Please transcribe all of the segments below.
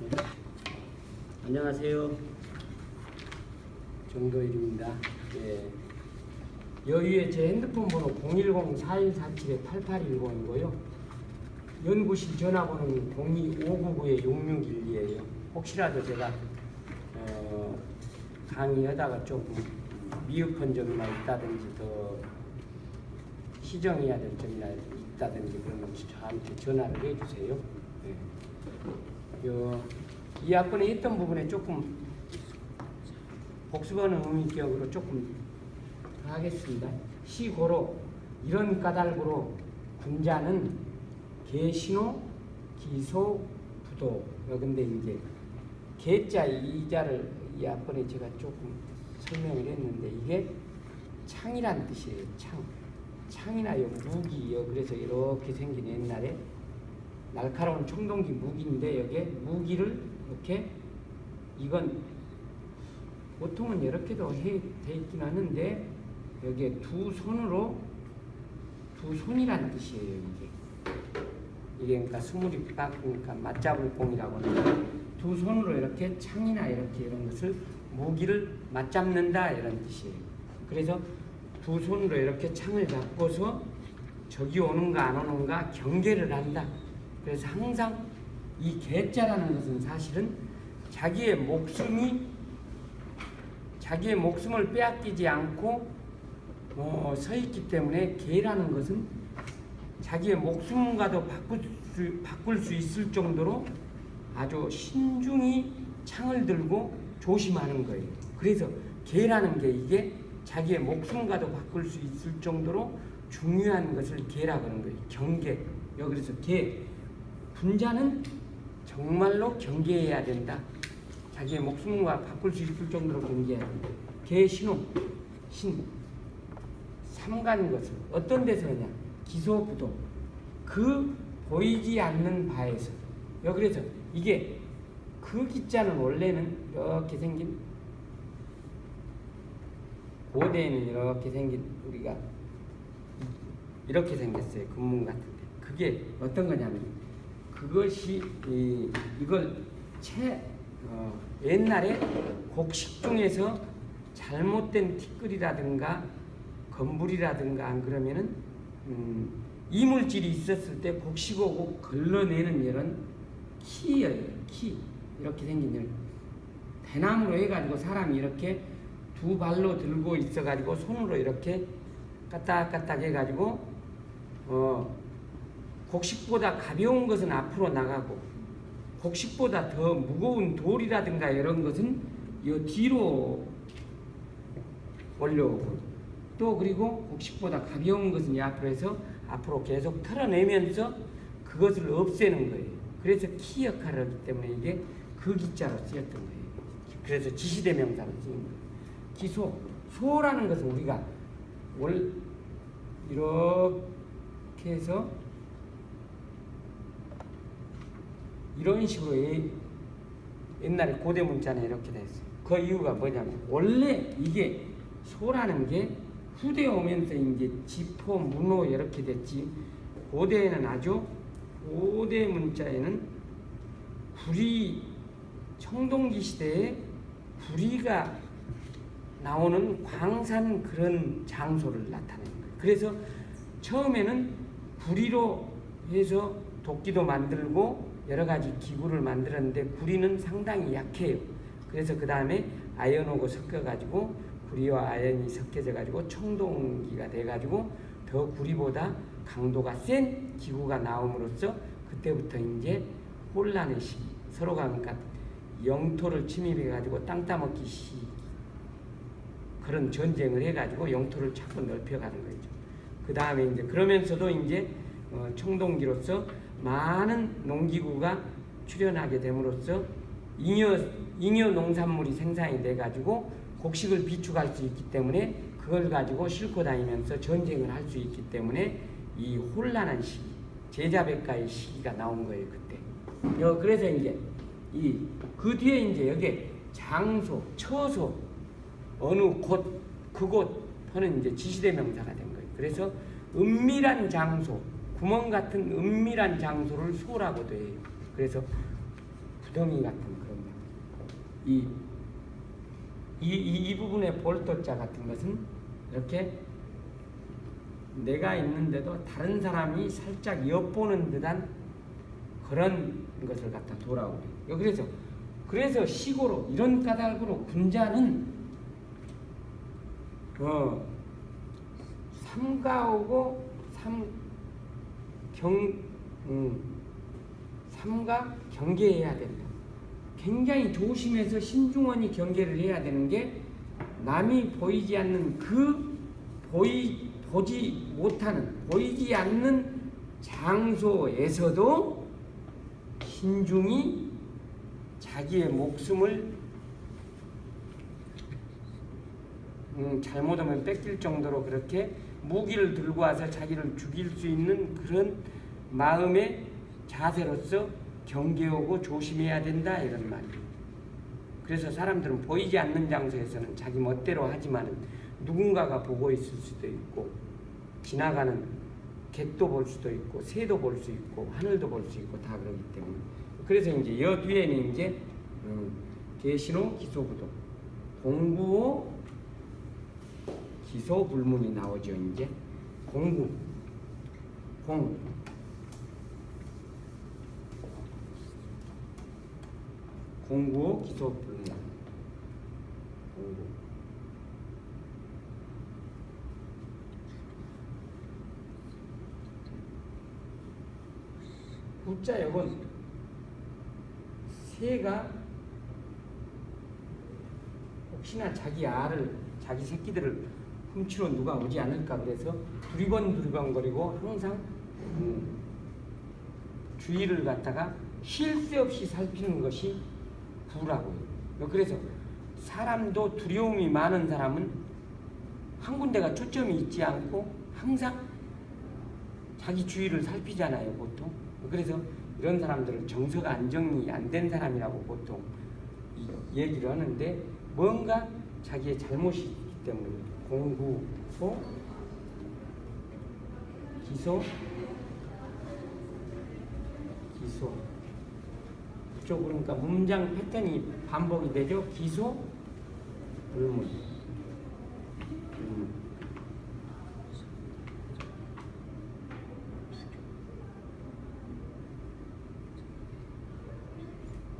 네. 안녕하세요. 정도일입니다. 예. 여기에 제 핸드폰 번호 010-4147-8810이고요. 연구실 전화번호는 02-599-6612예요. 혹시라도 제가 강의하다가 조금 미흡한 점이나 있다든지 더 시정해야 될 점이나 있다든지 그러면 저한테 전화를 해주세요. 네. 이 앞번에 했던 부분에 조금 복습하는 의미격으로 조금 더 하겠습니다. 시고로 이런 까닭으로 군자는 개신호, 기소, 부도. 근데 이제 개자 이자를 이 앞번에 제가 조금 설명을 했는데 이게 창이란 뜻이에요. 창이나요 무기요. 그래서 이렇게 생긴 옛날에 날카로운 청동기 무기인데 여기에 무기를 이렇게 이건 보통은 이렇게도 돼 있긴 하는데 여기에 두 손이란 뜻이에요. 이게 그러니까 스물이 그러니까 맞잡을 공이라고 하는데 두 손으로 이렇게 창이나 이렇게 이런 것을 무기를 맞잡는다 이런 뜻이에요. 그래서 두 손으로 이렇게 창을 잡고서 적이 오는가 안 오는가 경계를 한다. 그래서 항상 이 개자라는 것은 사실은 자기의 목숨을 빼앗기지 않고 서 있기 때문에 개라는 것은 자기의 목숨과도 바꿀 수 있을 정도로 아주 신중히 창을 들고 조심하는 거예요. 그래서 개라는 게 이게 자기의 목숨과도 바꿀 수 있을 정도로 중요한 것을 개라고 하는 거예요. 경계. 그래서 군자는 정말로 경계해야 된다. 자기의 목숨과 바꿀 수 있을 정도로 경계해야 된다. 개신호, 삼가는 것을 어떤 데서 하냐? 기소부도. 그 보이지 않는 바에서. 그래서 이게 그 기자는 원래는 이렇게 생긴 고대에는 이렇게 생긴 우리가 이렇게 생겼어요. 금문 같은데. 그게 어떤 거냐면 그것이 이걸 옛날에 곡식 중에서 잘못된 티끌이라든가 건불이라든가 안 그러면은 이물질이 있었을 때 곡식하고 걸러내는 이런 키예요. 키 이렇게 생긴 이런 대나무로 해가지고 사람이 이렇게 두 발로 들고 있어가지고 손으로 이렇게 까딱까딱 해가지고 곡식보다 가벼운 것은 앞으로 나가고 곡식보다 더 무거운 돌이라든가 이런 것은 이 뒤로 올려오고 또 그리고 곡식보다 가벼운 것은 이 앞으로 해서 앞으로 계속 털어내면서 그것을 없애는 거예요. 그래서 키 역할을 하기 때문에 이게 그 기자로 쓰였던 거예요. 그래서 지시대명사로 쓰인 거예요. 기소, 소라는 것은 우리가 이렇게 해서 이런 식으로 옛날에 고대 문자는 이렇게 됐어요. 그 이유가 뭐냐면 원래 이게 소라는 게 후대에 오면서 이제 지포, 문호 이렇게 됐지. 고대에는 아주 고대 문자에는 청동기 시대에 구리가 나오는 광산 그런 장소를 나타내는 거예요. 그래서 처음에는 구리로 해서 도끼도 만들고 여러 가지 기구를 만들었는데 구리는 상당히 약해요. 그래서 그 다음에 아연하고 섞여가지고 구리와 아연이 섞여져가지고 청동기가 돼가지고 더 구리보다 강도가 센 기구가 나옴으로써 그때부터 이제 혼란의 시기, 서로가 그러니까 영토를 침입해가지고 땅 따먹기 시기, 그런 전쟁을 해가지고 영토를 자꾸 넓혀가는 거죠. 그 다음에 이제 그러면서도 이제 청동기로서 많은 농기구가 출현하게 됨으로써 잉여 농산물이 생산이 돼가지고 곡식을 비축할 수 있기 때문에 그걸 가지고 싣고 다니면서 전쟁을 할 수 있기 때문에 이 혼란한 시기, 제자백가의 시기가 나온 거예요, 그때. 그래서 이제 그 뒤에 이제 여기 장소, 처소, 어느 곳, 그곳 하는 이제 지시대명사가 된 거예요. 그래서 은밀한 장소, 구멍 같은 은밀한 장소를 소라고도 해요. 그래서 구덩이 같은 그런 거. 이 부분의 볼도자 같은 것은 이렇게 내가 있는데도 다른 사람이 살짝 엿보는 듯한 그런 것을 갖다 돌아오네. 그래서 시고로 이런 까닭으로 군자는 삼가오고 삼가 경계해야 된다. 굉장히 조심해서 신중원이 경계를 해야 되는 게 남이 보이지 않는 보이지 않는 장소에서도 신중히 자기의 목숨을 잘못하면 뺏길 정도로 그렇게 무기를 들고 와서 자기를 죽일 수 있는 그런 마음의 자세로서 경계하고 조심해야 된다 이런 말이에요. 그래서 사람들은 보이지 않는 장소에서는 자기 멋대로 하지만 누군가가 보고 있을 수도 있고 지나가는 객도 볼 수도 있고 새도 볼 수 있고 하늘도 볼 수 있고 다 그러기 때문에 그래서 이제 여 뒤에는 이제 계신호 기소부도 공구호 기소불문이 나오죠. 이제 공구호 기소불문 부자역은 새가 혹시나 자기 새끼들을 훔치러 누가 오지 않을까 그래서 두리번거리고 항상 주의를 갖다가 쉴 새 없이 살피는 것이 부라고요. 그래서 사람도 두려움이 많은 사람은 한 군데가 초점이 있지 않고 항상 자기 주위를 살피잖아요, 보통. 그래서 이런 사람들은 정서가 안정이 안 된 사람이라고 보통 얘기를 하는데 뭔가 자기의 잘못이 있기 때문에 공구호 기소 그쪽 그러니까 문장 패턴이 반복이 되죠. 기소 불문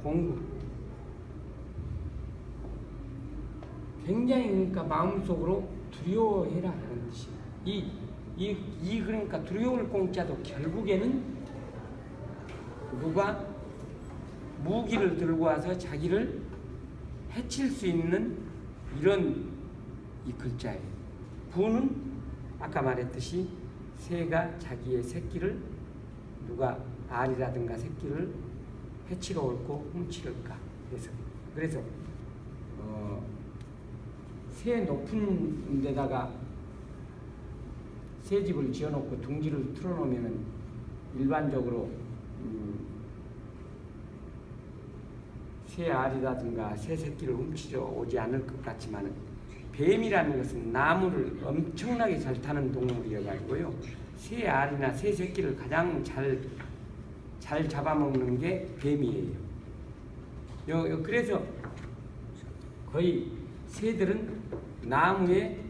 공구 굉장히 그러니까 마음속으로 두려워해라 그런 뜻이에요. 그러니까 두려울 공짜도 결국에는 누가 무기를 들고 와서 자기를 해칠 수 있는 이런 이 글자예요. 부는 아까 말했듯이 새가 자기의 새끼를 누가 알이라든가 새끼를 해치러 올고 훔치를까. 그래서 새 높은 데다가 새집을 지어놓고 둥지를 틀어놓으면은 일반적으로 새 알이라든가 새 새끼를 훔치러 오지 않을 것 같지만 뱀이라는 것은 나무를 엄청나게 잘 타는 동물이어가지고요. 새 알이나 새 새끼를 가장 잘 잡아먹는 게 뱀이에요. 그래서 거의 새들은 나무에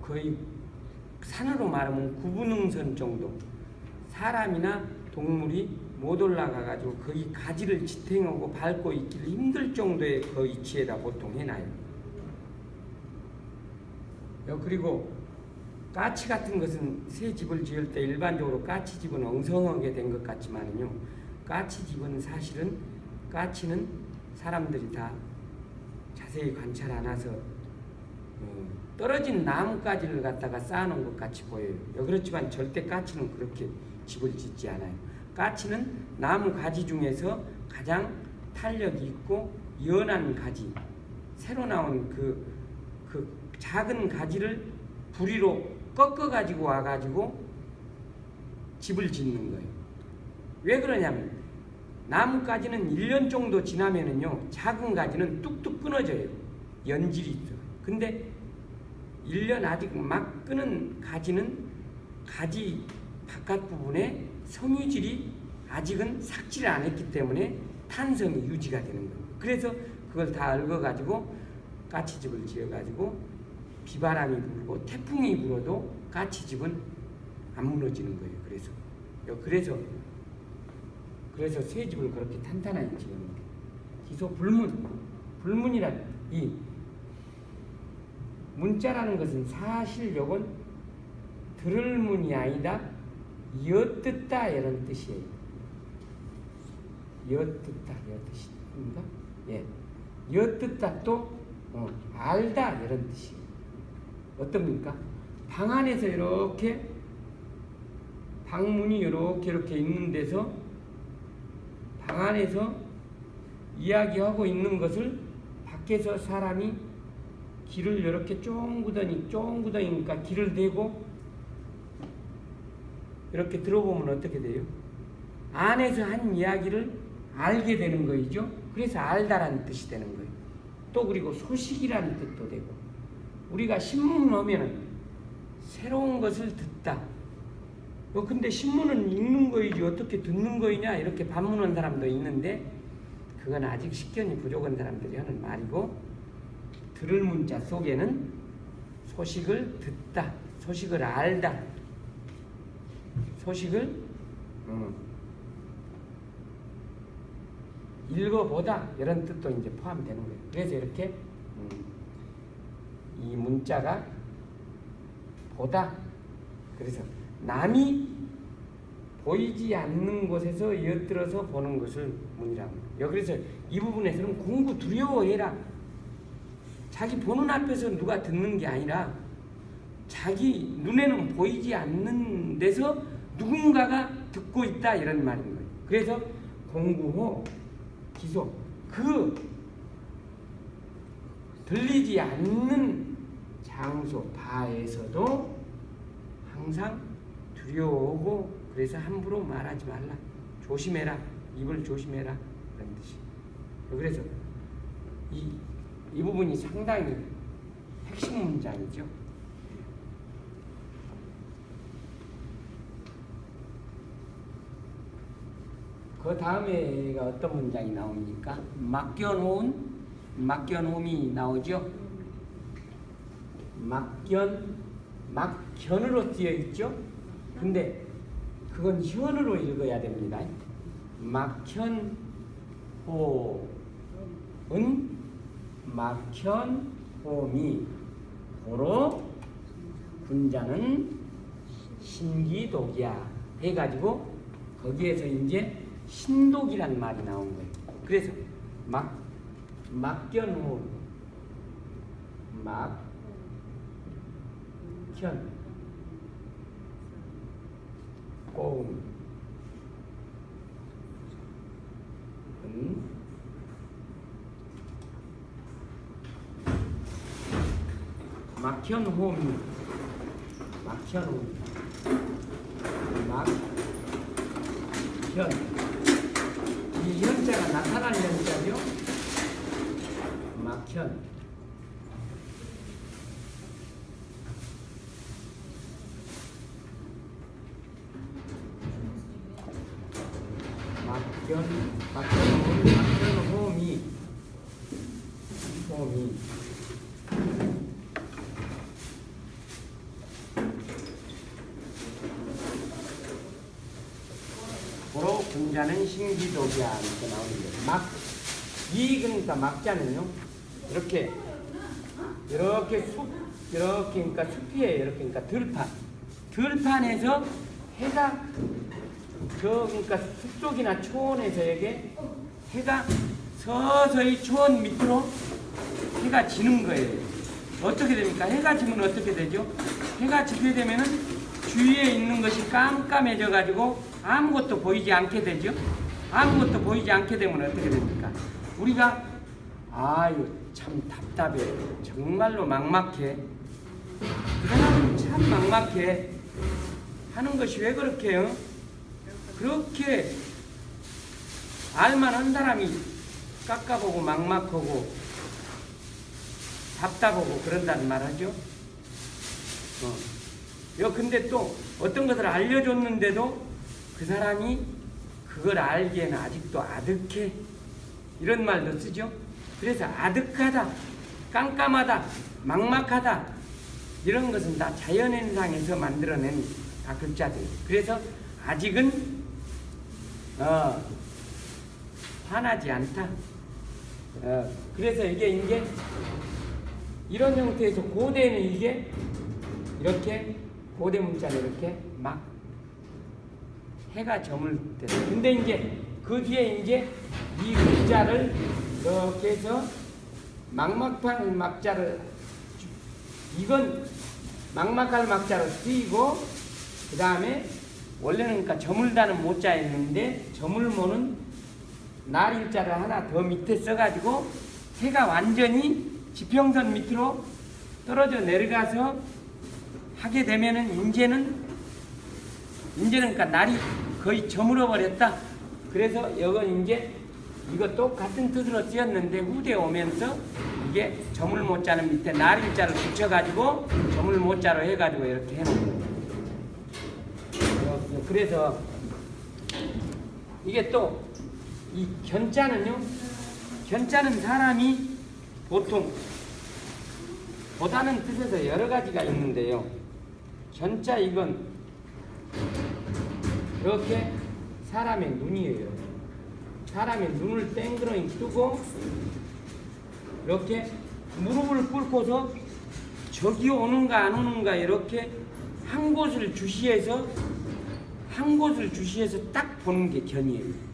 거의 산으로 말하면 구분응선 정도 사람이나 동물이 못 올라가가지고 거기 가지를 지탱하고 밟고 있기를 힘들 정도의 그 위치에다 보통 해놔요. 그리고 까치 같은 것은 새 집을 지을 때 일반적으로 까치 집은 엉성하게 된 것 같지만요. 까치 집은 사실은 까치는 사람들이 다 자세히 관찰 안 해서 떨어진 나뭇가지를 갖다가 쌓아놓은 것 같이 보여요. 그렇지만 절대 까치는 그렇게 집을 짓지 않아요. 까치는 나무 가지 중에서 가장 탄력이 있고 연한 가지, 새로 나온 그 작은 가지를 부리로 꺾어가지고 와가지고 집을 짓는 거예요. 왜 그러냐면 나뭇가지는 1년 정도 지나면은요, 작은 가지는 뚝뚝 끊어져요. 연질이 있어. 근데 1년 아직 막 끊은 가지는 가지 바깥 부분에 섬유질이 아직은 삭지를 안 했기 때문에 탄성이 유지가 되는 거예요. 그래서 그걸 다 얽어가지고 까치집을 지어가지고 비바람이 불고 태풍이 불어도 까치집은 안 무너지는 거예요. 그래서 쇠집을 그렇게 탄탄하게 지은 거예요. 기소 불문이란 이 문자라는 것은 사실 요건 들을 문이 아니다 엿듣다 이런 뜻이에요. 엿듣다 이런 뜻인가? 예, 엿듣다 또 알다 이런 뜻이에요. 어떻습니까? 방 안에서 이렇게 방문이 이렇게 있는 데서 방 안에서 이야기하고 있는 것을 밖에서 사람이 귀를 이렇게 쫑구덩이니까 귀를 대고 이렇게 들어보면 어떻게 돼요? 안에서 한 이야기를 알게 되는 거이죠. 그래서 알다라는 뜻이 되는 거예요. 또 그리고 소식이라는 뜻도 되고, 우리가 신문 오면은 새로운 것을 듣다. 근데 신문은 읽는 거이지 어떻게 듣는 거이냐 이렇게 반문한 사람도 있는데, 그건 아직 식견이 부족한 사람들이 하는 말이고, 들을 문자 속에는 소식을 듣다, 소식을 알다, 소식을 읽어보다 이런 뜻도 이제 포함되는 거예요. 그래서 이렇게 이 문자가 보다, 그래서 남이 보이지 않는 곳에서 엿들어서 보는 것을 문이라고 합니다. 그래서 이 부분에서는 공부 두려워해라. 자기 보는 앞에서 누가 듣는 게 아니라 자기 눈에는 보이지 않는 데서 누군가가 듣고 있다 이런 말인 거예요. 그래서 공부호 기소, 그 들리지 않는 장소 바에서도 항상 두려워하고, 그래서 함부로 말하지 말라, 조심해라, 입을 조심해라 그런 뜻이. 그래서 이 부분이 상당히 핵심 문장이죠. 그 다음에가 어떤 문장이 나옵니까? 막견홈이 나오죠. 막견으로 쓰여 있죠. 근데 그건 현으로 읽어야 됩니다. 막현호은 막현홈이 고로 군자는 신기독이야 해가지고 거기에서 이제 신독이란 말이 나온 거예요. 그래서 막견호, 막견, 꼬음, 막현홈이, 이 현자가 나타날 현자죠. 막현. 막현홈이 고로 군자는 신기독이야 이렇게 나오는데, 그러니까 막자는요, 이렇게 그러니까 숲이에요. 이렇게, 그러니까 들판에서 해가 그러니까 숲속이나 초원에서 해가 서서히 초원 밑으로 해가 지는 거예요. 어떻게 됩니까? 해가 지면 어떻게 되죠? 해가 지게 되면은 주위에 있는 것이 깜깜해져 가지고 아무것도 보이지 않게 되죠. 아무것도 보이지 않게 되면 어떻게 됩니까? 우리가 아유 참 답답해, 정말로 막막해, 그 사람은 참 막막해 하는 것이 왜 그렇게요? 그렇게 알만한 사람이 깎아보고 막막하고 답답하고 그런다는 말 하죠. 근데 또 어떤 것을 알려줬는데도 그 사람이 그걸 알기에는 아직도 아득해. 이런 말도 쓰죠. 그래서 아득하다, 깜깜하다, 막막하다 이런 것은 다 자연현상에서 만들어낸 다 글자들. 그래서 아직은 화나지 않다. 그래서 이게 이제 이런 형태에서 고대는 이게 이렇게 고대 문자는 이렇게 막 해가 저물 때. 근데 이제 그 뒤에 이제 이 글자를 이렇게 해서 막막한 막자를 이건 막막할 막자로 쓰이고 그 다음에 원래는 그러니까 저물다는 모자였는데 저물모는 날일자를 하나 더 밑에 써가지고 해가 완전히 지평선 밑으로 떨어져 내려가서 하게 되면은 이제는 그러니까 날이 거의 저물어 버렸다. 그래서 이건 이제 이거 똑같은 뜻으로 쓰였는데 후대에 오면서 이게 저물모자는 밑에 날일자를 붙여가지고 저물모자로 해가지고 이렇게 해놓은 거예요. 그래서 이게 또 이 견자는요, 견자는 사람이 보통 보다는 뜻에서 여러 가지가 있는데요. 견자 이건 이렇게 사람의 눈이에요. 사람의 눈을 땡그러니 뜨고 이렇게 무릎을 꿇고서 저기 오는가 안 오는가 이렇게 한 곳을 주시해서 딱 보는 게 견이에요.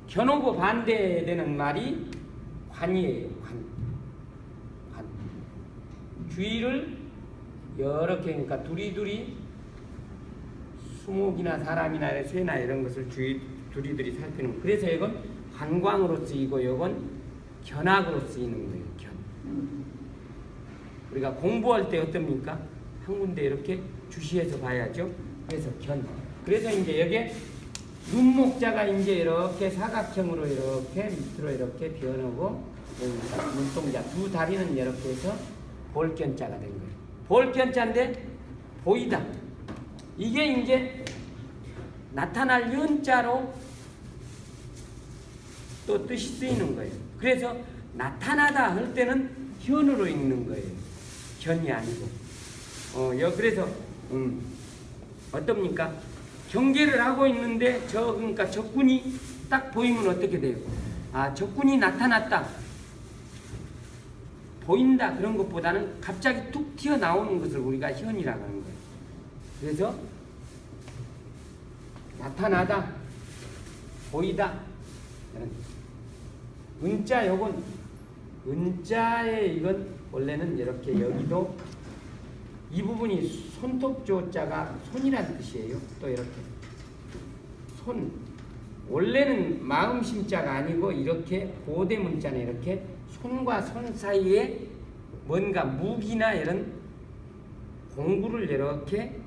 견하고 반대되는 말이 관이에요. 관. 주위를 이렇게 그러니까 두리두리 수목이나 사람이나 새나 이런 것을 두리두리 살피는. 그래서 이건 관광으로 쓰이고 이건 견학으로 쓰이는 거예요. 견. 우리가 공부할 때 어떻습니까? 한 군데 이렇게 주시해서 봐야죠. 그래서 견. 그래서 이제 여기에 눈목자가 이제 이렇게 사각형으로 이렇게 밑으로 이렇게 변하고 눈동자 두 다리는 이렇게 해서 볼견자가 된 거예요. 볼견자인데 보이다. 이게 이제 나타날 현자로 또 뜻이 쓰이는 거예요. 그래서 나타나다 할 때는 현으로 읽는 거예요. 견이 아니고. 그래서 어떻습니까? 경계를 하고 있는데 그러니까 적군이 딱 보이면 어떻게 돼요? 아, 적군이 나타났다. 보인다 그런 것보다는 갑자기 툭 튀어나오는 것을 우리가 현이라고 하는 거예요. 그래서 나타나다, 보이다. 은자 요건 은자에 이건 원래는 이렇게 여기도 이 부분이 손톱조자가 손이라는 뜻이에요. 또 이렇게 손 원래는 마음심자가 아니고 이렇게 고대 문자는 이렇게 손과 손 사이에 뭔가 무기나 이런 공구를 이렇게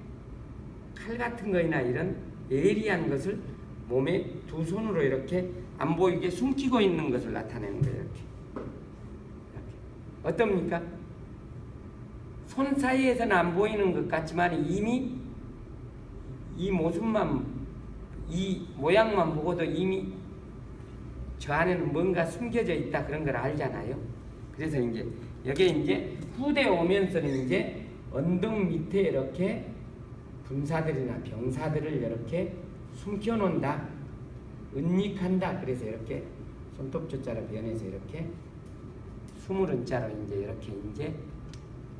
칼 같은 거나 이런 예리한 것을 몸에 두 손으로 이렇게 안 보이게 숨기고 있는 것을 나타내는 거예요. 이렇게. 어떻습니까? 손 사이에서는 안 보이는 것 같지만 이미 이 모습만, 이 모양만 보고도 이미 저 안에는 뭔가 숨겨져 있다 그런 걸 알잖아요. 그래서 이제 여기에 이제 후대 오면서는 이제 언덕 밑에 이렇게 군사들이나 병사들을 이렇게 숨겨놓는다, 은닉한다. 그래서 이렇게 손톱조자로 변해서 이렇게 스물은 자로 이제 이렇게 이제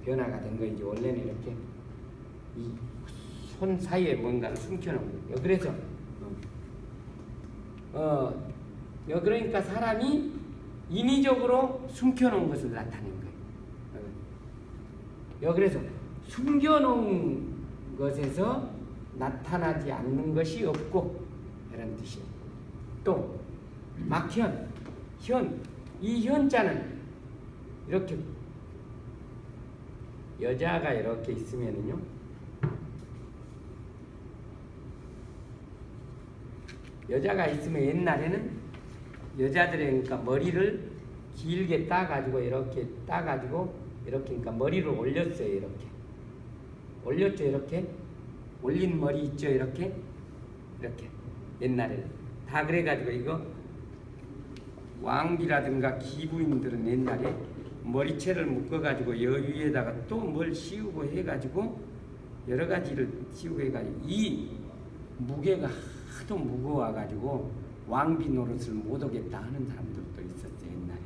변화가 된 거. 이제 원래는 이렇게 이 손 사이에 뭔가를 숨겨놓은 거예요. 그래서 그러니까 사람이 인위적으로 숨겨놓은 것을 나타낸 거예요. 그래서 숨겨놓은 것에서 나타나지 않는 것이 없고 이런 뜻이에요. 또 막현, 현, 이 현자는 이렇게 여자가 이렇게 있으면은요, 여자가 있으면 옛날에는 여자들의 그러니까 머리를 길게 따가지고 이렇게 따가지고 이렇게 그러니까 머리를 올렸어요. 이렇게 올렸죠. 이렇게 올린 머리 있죠. 이렇게 옛날에는 다 그래가지고 이거 왕비라든가 기부인들은 옛날에 머리채를 묶어가지고 여 위에다가 또 뭘 씌우고 해가지고 여러 가지를 씌우고 해가지고 이 무게가 하도 무거워가지고 왕비 노릇을 못 오겠다 하는 사람들도 있었어요 옛날에.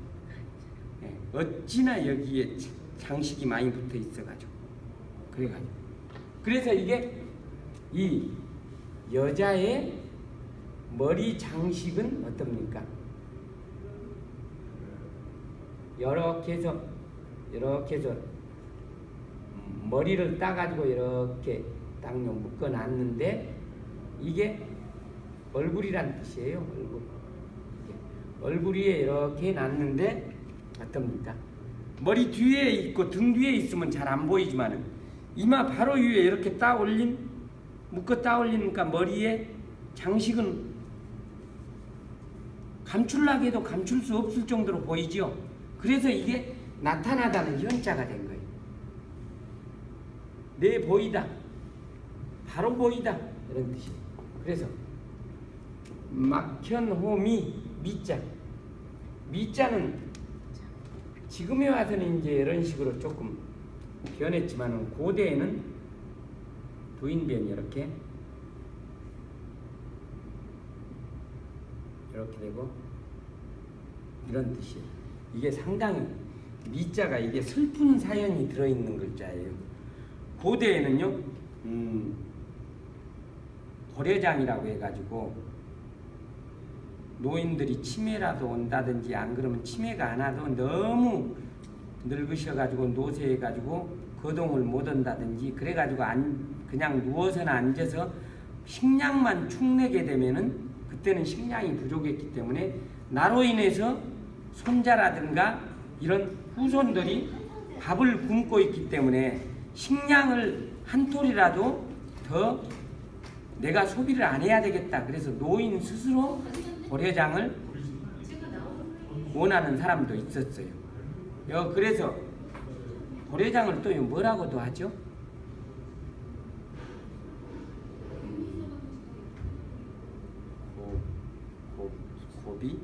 예, 어찌나 여기에 장식이 많이 붙어 있어가지고 그래가지고 그래서 이게 이 여자의 머리 장식은 어떻습니까? 이렇게 해서 머리를 따가지고 이렇게 딱요 묶어놨는데 이게 얼굴이란 뜻이에요. 얼굴 위에 이렇게 놨는데 어떻습니까? 머리 뒤에 있고 등 뒤에 있으면 잘 안 보이지만은 이마 바로 위에 이렇게 묶어 따 올리니까 머리에 장식은 감출라고 해도 감출 수 없을 정도로 보이죠. 그래서 이게 나타나다는 현자가 된 거예요. 내 보이다, 바로 보이다 이런 뜻이에요. 그래서 막현호미 미자는 지금에 와서는 이제 이런 식으로 조금 변했지만 고대에는 부인변이 이렇게 되고 이런 뜻이에요. 이게 상당히 미자가 이게 슬픈 사연이 들어있는 글자예요. 고대에는요 고려장이라고 해가지고 노인들이 치매라도 온다든지 안 그러면 치매가 안 와도 너무 늙으셔가지고 노쇠해가지고 거동을 못 한다든지 그래가지고 그냥 누워서나 앉아서 식량만 축내게 되면은 그때는 식량이 부족했기 때문에 나로 인해서 손자라든가 이런 후손들이 밥을 굶고 있기 때문에 식량을 한 톨이라도 더 내가 소비를 안 해야 되겠다. 그래서 노인 스스로 고려장을 원하는 사람도 있었어요. 그래서 고려장을 또 뭐라고도 하죠? 고비?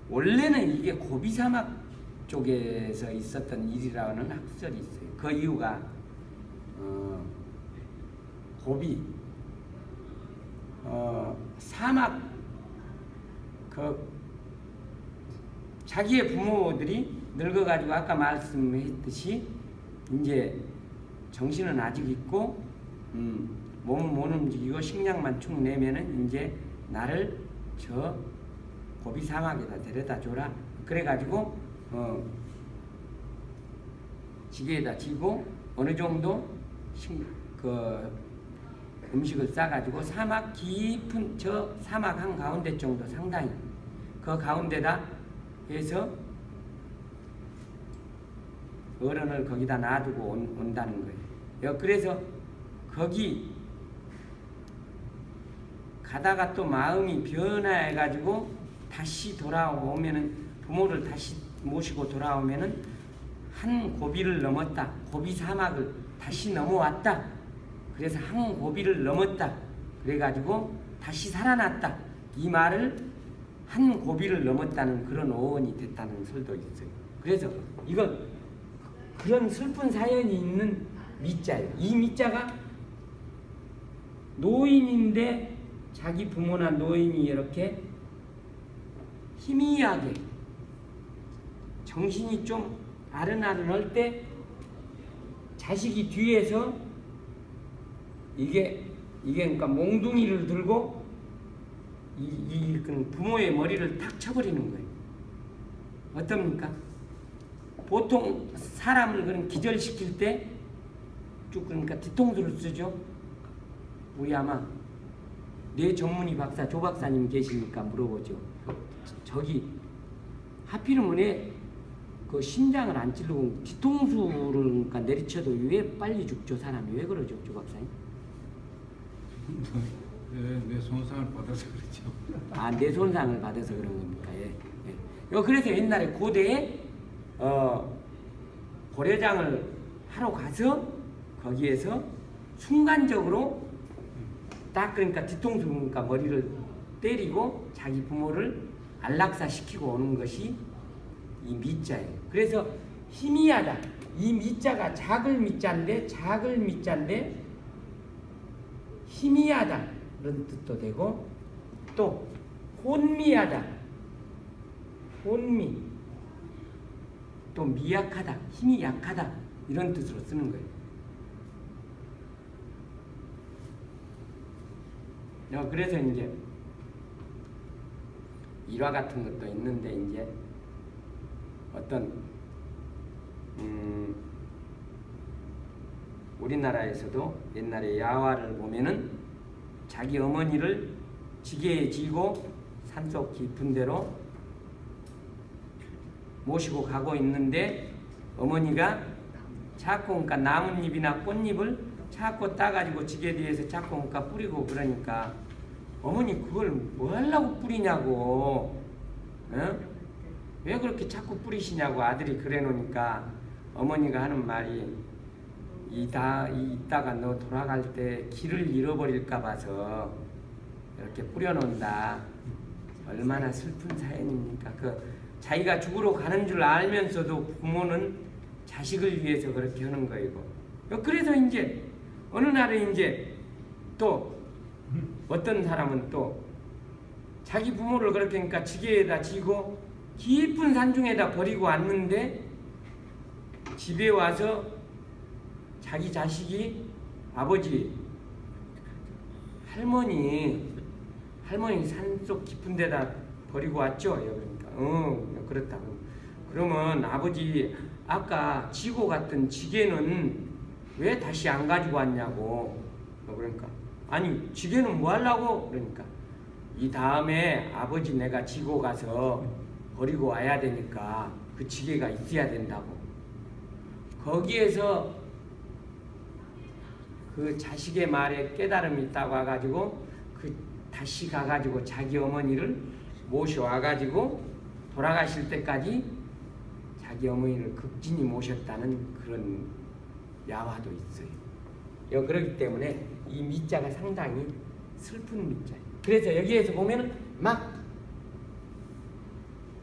원래는 이게 고비사막 쪽에서 있었던 일이라는 학설이 있어요. 그 이유가 고비 사막 자기의 부모들이 늙어가지고 아까 말씀했듯이 이제 정신은 아직 있고 몸은 못 움직이고 식량만 축 내면은 이제 나를 저 고비 사막에다 데려다 줘라. 그래가지고 지게에다 지고 어느 정도 음식을 싸가지고 사막 깊은 저 사막 한 가운데 정도 상당히 그 가운데다 해서 어른을 거기다 놔두고 온다는 거예요. 그래서 거기 가다가 또 마음이 변화해가지고 다시 돌아오면은 부모를 다시 모시고 돌아오면은 한 고비를 넘었다. 고비 사막을 다시 넘어왔다. 그래서 한 고비를 넘었다. 그래가지고 다시 살아났다. 이 말을 한 고비를 넘었다는 그런 어원이 됐다는 설도 있어요. 그래서 이건 그런 슬픈 사연이 있는 미자예요. 이 미자가 노인인데 자기 부모나 노인이 이렇게 희미하게 정신이 좀 아른아른할 때 자식이 뒤에서 이게 그러니까 몽둥이를 들고 부모의 머리를 탁 쳐버리는 거예요. 어떻습니까? 보통 사람을 그런 기절시킬 때 쭉 그러니까 뒤통수를 쓰죠. 우리 아마 뇌 전문의 박사 조 박사님 계시니까 물어보죠. 저기 하필이면 왜 그 심장을 안 찌르고 뒤통수를 그러니까 내리쳐도 왜 빨리 죽죠? 사람이 왜 그러죠, 조 박사님? 뇌 손상을 받아서 그렇죠. 뇌 손상을 받아서 그런 겁니까? 예. 그래서 옛날에 고대에 고려장을 하러 가서 거기에서 순간적으로 딱 그러니까 뒤통수 그러니까 머리를 때리고 자기 부모를 안락사시키고 오는 것이 이 미자예요. 그래서 희미하다. 이 미자가 작을 미자인데 희미하다 이런 뜻도 되고, 또 혼미하다, 혼미, 또 미약하다, 힘이 약하다 이런 뜻으로 쓰는 거예요. 그래서 이제 일화 같은 것도 있는데, 이제 어떤 우리나라에서도 옛날에 야화를 보면은 자기 어머니를 지게에 지고 산속 깊은 데로 모시고 가고 있는데, 어머니가 자꾸 그러니까 나뭇잎이나 꽃잎을 자꾸 따가지고 지게 뒤에서 자꾸 그러니까 뿌리고, 그러니까 어머니 그걸 뭐 하려고 뿌리냐고, 왜 그렇게 자꾸 뿌리시냐고 아들이 그래 놓으니까 어머니가 하는 말이, 이따가 너 돌아갈 때 길을 잃어버릴까 봐서 이렇게 뿌려놓는다. 얼마나 슬픈 사연입니까? 자기가 죽으러 가는 줄 알면서도 부모는 자식을 위해서 그렇게 하는 거이고. 그래서 이제 어느 날에 이제 또 어떤 사람은 또 자기 부모를 그렇게 그러니까 지게에다 지고 깊은 산중에다 버리고 왔는데, 집에 와서 자기 자식이 아버지, 할머니 산속 깊은 데다 버리고 왔죠? 그러니까 그렇다. 그러면 아버지 아까 지고 갔던 지게는 왜 다시 안 가지고 왔냐고. 그러니까 아니 지게는 뭐 하려고? 그러니까 이 다음에 아버지 내가 지고 가서 버리고 와야 되니까 그 지게가 있어야 된다고. 거기에서 그 자식의 말에 깨달음이 있다고 해가지고 다시 가가지고 자기 어머니를 모셔와가지고 돌아가실 때까지 자기 어머니를 극진히 모셨다는 그런 야화도 있어요. 그렇기 때문에 이 미자가 상당히 슬픈 미자예요. 그래서 여기에서 보면은 막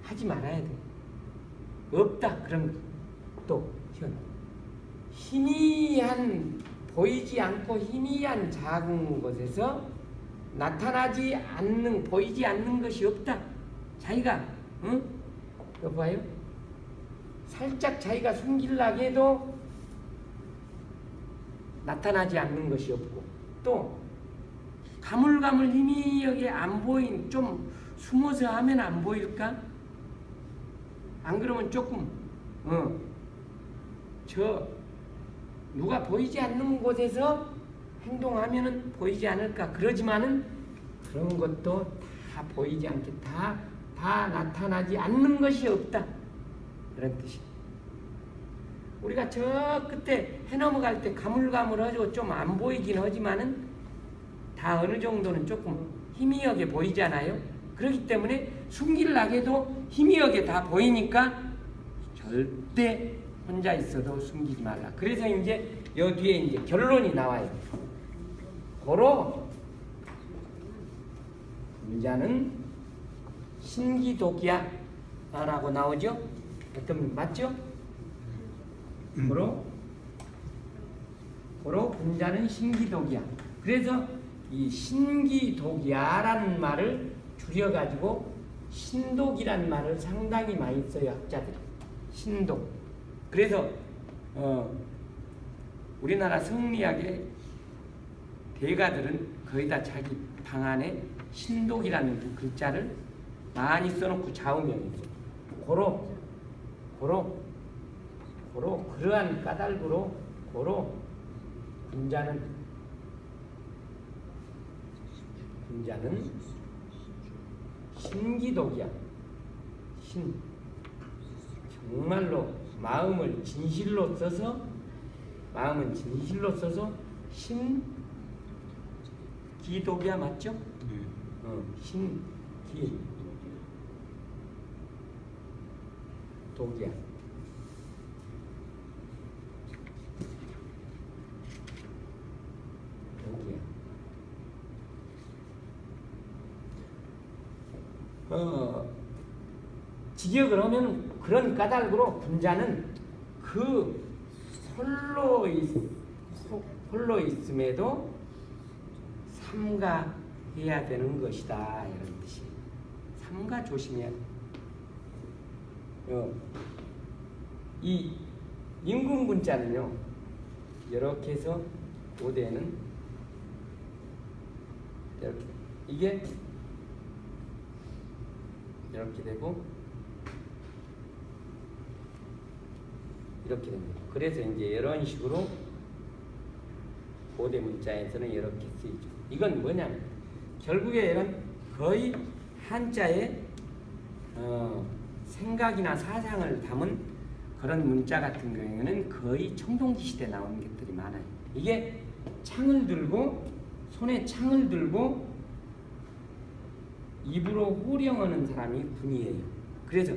하지 말아야 돼. 없다. 그럼 또 희미한, 보이지 않고 희미한 작은 곳에서 나타나지 않는, 보이지 않는 것이 없다. 자기가 이거 봐요. 살짝 자기가 숨기려고 해도 나타나지 않는 것이 없고, 또 가물가물 희미하게 안 보인, 좀 숨어서 하면 안 보일까? 안 그러면 조금 누가 보이지 않는 곳에서 행동하면은 보이지 않을까? 그러지만은 그런 것도 다 보이지 않게 다 나타나지 않는 것이 없다. 그런 뜻이에요. 우리가 저 끝에 해 넘어갈 때 가물가물하고 좀 안 보이긴 하지만은 다 어느 정도는 조금 희미하게 보이잖아요. 그렇기 때문에 숨기려고 해도 희미하게 다 보이니까 절대 혼자 있어도 숨기지 말라. 그래서 이제 여 뒤에 이제 결론이 나와요. 고로 분자는 신기독이야 라고 나오죠. 어떤 맞죠? 고로 분자는 신기독이야. 그래서 이 신기독이야라는 말을 줄여가지고 신독이란 말을 상당히 많이 써요, 학자들이. 신독. 그래서 우리나라 성리학의 대가들은 거의 다 자기 방 안에 신독이라는 글자를 많이 써놓고 좌우명이죠. 고로 그러한 까닭으로 고로 분자는 신기독이야. 정말로 마음은 진실로 써서 신기독이야. 맞죠? 신기독이야. 직역을 하면 그런 까닭으로 군자는 그 홀로 있음에도 삼가해야 되는 것이다 이런 뜻이. 삼가 조심해야 돼. 이 임금군자는요 이렇게 해서 고대는 이렇게 이게 이렇게 되고 이렇게 됩니다. 그래서 이제 이런 식으로 고대 문자에서는 이렇게 쓰이죠. 이건 뭐냐면 결국에 이런 거의 한자에 생각이나 사상을 담은 그런 문자 같은 경우에는 거의 청동기 시대에 나오는 것들이 많아요. 이게 창을 들고 손에 창을 들고 입으로 호령하는 사람이 군이에요. 그래서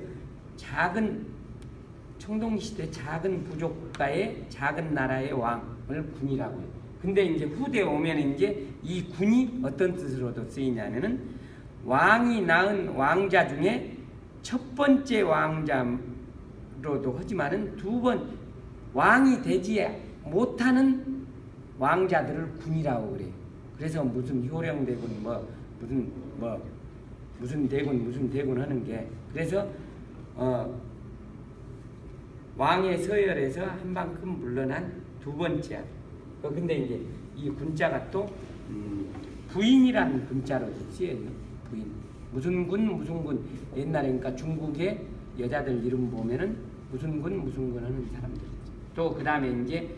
작은 청동기 시대 작은 부족가의 작은 나라의 왕을 군이라고 해요. 근데 이제 후대에 오면 이제 이 군이 어떤 뜻으로도 쓰이냐면은 왕이 낳은 왕자 중에 첫 번째 왕자로도 하지만은 두 번 왕이 되지 못하는 왕자들을 군이라고 그래요. 그래서 무슨 효령대군 무슨 대군 하는 게 그래서 왕의 서열에서 한방큼 물러난 두 번째 아들. 근데 이제 이 군자가 또 부인이라는 군자로도 쓰여요. 부인. 무슨 군 옛날에 그러니까 중국의 여자들 이름 보면은 무슨 군 하는 사람들. 또 그다음에 이제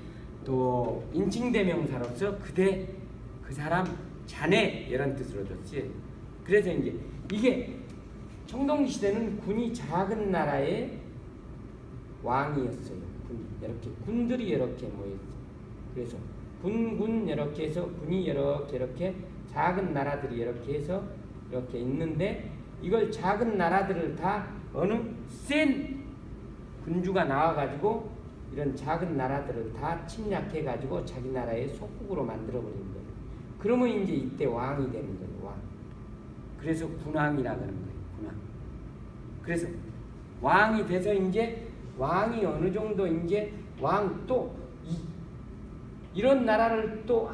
또 인칭대명사로서 그대 그 사람 자네 이런 뜻으로도 쓰여요. 그래서 이제 이게 청동기 시대는 군이 작은 나라의 왕이었어요. 이렇게 군들이 이렇게 모였어요. 그래서 군 이렇게 해서 군이 이렇게 작은 나라들이 이렇게 해서 이렇게 있는데 이걸 작은 나라들을 다 어느 센 군주가 나와가지고 이런 작은 나라들을 다 침략해가지고 자기 나라의 속국으로 만들어버린 거예요. 그러면 이제 이때 왕이 되는 거예요. 왕. 그래서 군왕이라 그러는 거예요. 군왕. 그래서 왕이 돼서 이제 왕이 어느 정도 이제 왕 또 이런 나라를 또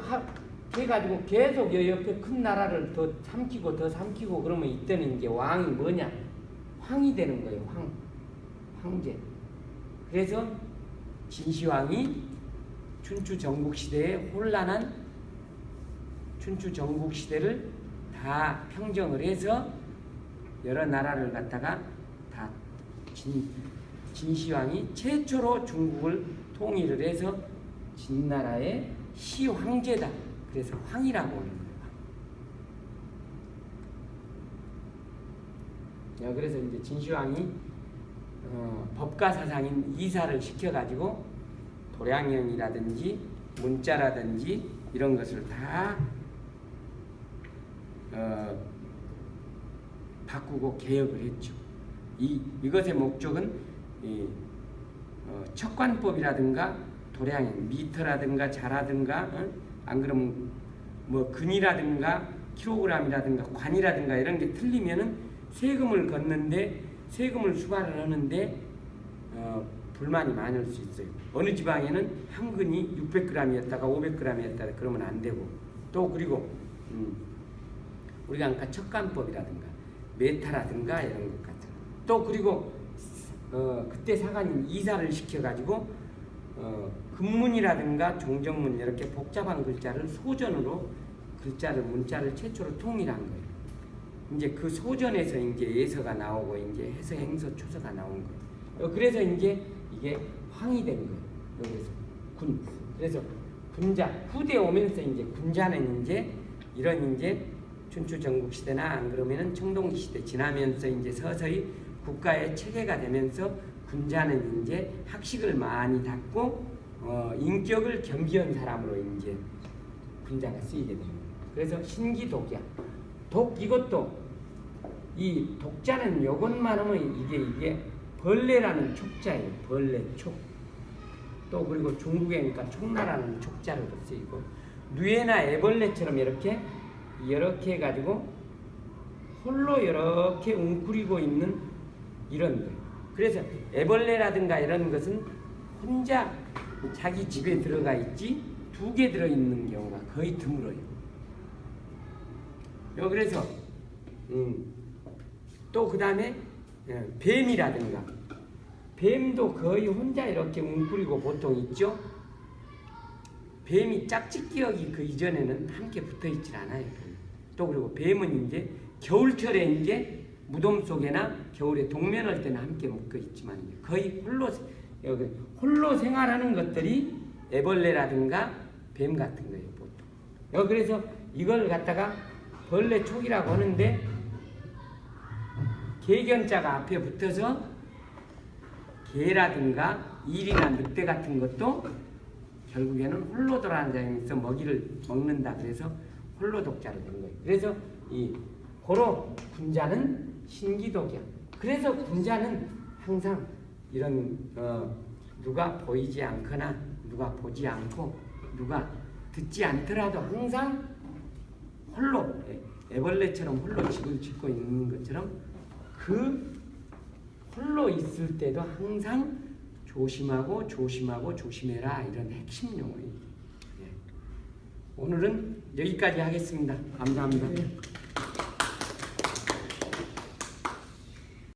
해가지고 계속 옆에 큰 나라를 더 삼키고 그러면 이때는 이제 왕이 뭐냐? 황이 되는 거예요. 황제. 그래서 진시황이 춘추 전국시대에 혼란한 춘추 전국시대를 다 평정을 해서 여러 나라를 갖다가 다 진시황이 최초로 중국을 통일을 해서 진나라의 시황제다. 그래서 황이라고 하는 거예요. 그래서 이제 진시황이 법가사상인 이사를 시켜가지고 도량령이라든지 문자라든지 이런 것을 다 바꾸고 개혁을 했죠. 이것의 목적은 척관법이라든가 도량형, 미터라든가 자라든가 안 그러면 뭐 근이라든가 킬로그램이라든가 관이라든가 이런 게 틀리면은 세금을 걷는데 세금을 수반을 하는데 불만이 많을 수 있어요. 어느 지방에는 한 근이 600g이었다가 500g이었다 그러면 안 되고 또 그리고 우리가 아까 척관법이라든가 메타라든가 이런 것 같은 또 그리고 그때 사관인 이사를 시켜가지고 금문이라든가 종정문 이렇게 복잡한 글자를 소전으로 문자를 최초로 통일한 거예요. 이제 그 소전에서 이제 예서가 나오고 이제 해서 행서 초서가 나온 거예요. 그래서 이제 이게 황이 된 거예요. 여기서 군. 그래서 군자 후대에 오면서 이제 군자는 이제 이런 이제 춘추 전국 시대나 안 그러면은 청동기 시대 지나면서 이제 서서히 국가의 체계가 되면서 군자는 이제 학식을 많이 닦고 인격을 겸비한 사람으로 이제 군자가 쓰이게 됩니다. 그래서 신기독이야. 이것도 이 독자는 요것만 하면 이게 벌레라는 촉자예요. 벌레 촉. 또 그리고 중국에 그러니까 촉나라는 촉자로도 쓰이고 누에나 애벌레처럼 이렇게 해가지고 홀로 이렇게 웅크리고 있는 이런 거예요. 그래서 애벌레라든가 이런 것은 혼자 자기 집에 들어가 있지 두 개 들어있는 경우가 거의 드물어요. 그래서 또 그 다음에 뱀이라든가 뱀도 거의 혼자 이렇게 웅크리고 보통 있죠. 뱀이 짝짓기역이 그 이전에는 함께 붙어 있질 않아요. 또 그리고 뱀은 이제 겨울철에 이제 무덤 속에나 겨울에 동면할 때는 함께 묶여 있지만 거의 홀로 생활하는 것들이 애벌레라든가 뱀 같은 거예요, 보통. 그래서 이걸 갖다가 벌레 촉이라고 하는데 개견자가 앞에 붙어서 개라든가 일이나 늑대 같은 것도 결국에는 홀로 돌아다니면서 먹이를 먹는다. 그래서 홀로 독자로 된 거예요. 그래서 이 고로 군자는 신기독이야. 그래서 군자는 항상 이런 누가 보이지 않거나 누가 보지 않고 누가 듣지 않더라도 항상 홀로 애벌레처럼 홀로 집을 짓고 있는 것처럼 그 홀로 있을 때도 항상 조심하고 조심해라 이런 핵심 용어예요. 오늘은 여기까지 하겠습니다. 감사합니다.